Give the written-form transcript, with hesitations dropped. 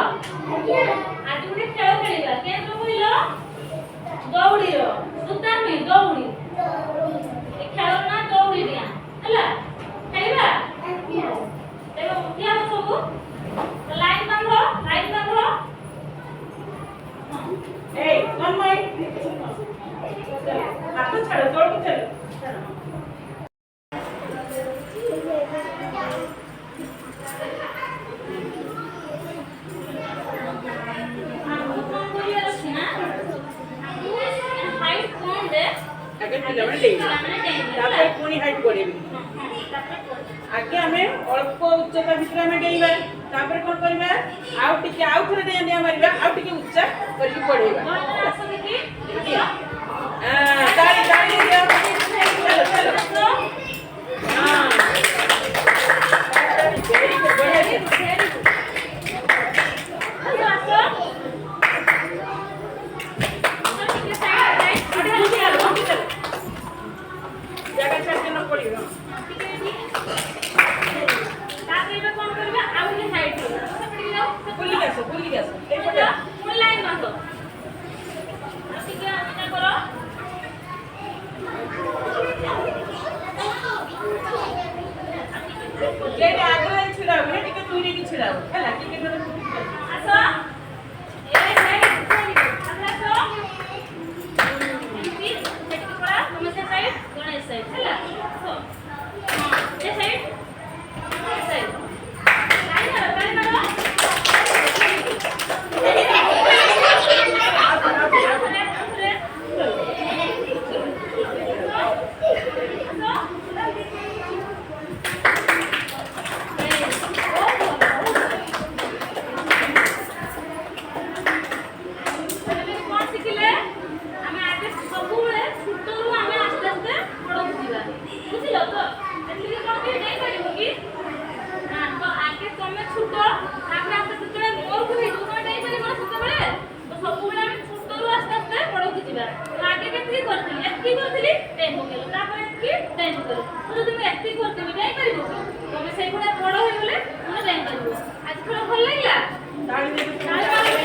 आज गोटे खेल खेलिबा केन कहलो दौड़ी रो सुता नहीं दौड़ी ए खेल ना दौड़ी दिया हला खेलिबा देखो क्या सब लाइन बांधो ए कौन भाई हाथ छाड़ो जोड़ के चलो तापर पुणी हाइट करेबी आगे हमें अल्प उच्चता भितर हमें डेइबा तापर कोन करबा आउ टिके आउ थरे डेइया मारिबा आउ टिके उच्चा करके पढेबा ताली ताली दियो चलो चलो हां वेरी गुड वेरी गुड जगह छाड़के न पड़ियो ताकरे कोन करबा आउ के साइड रो भूली गया ए पटे फुल लाइन बांधो ठीक है क्या करो जे आगे छिड़ाओ ने टिके दूरी की छिड़ाओ हैला टिके न आसो ए साइड हमरा तो फिर सेट करा हम से साइड गणेश साइड हैला सो हां ए साइड लाइन मारो आज थोड़ा भल लगा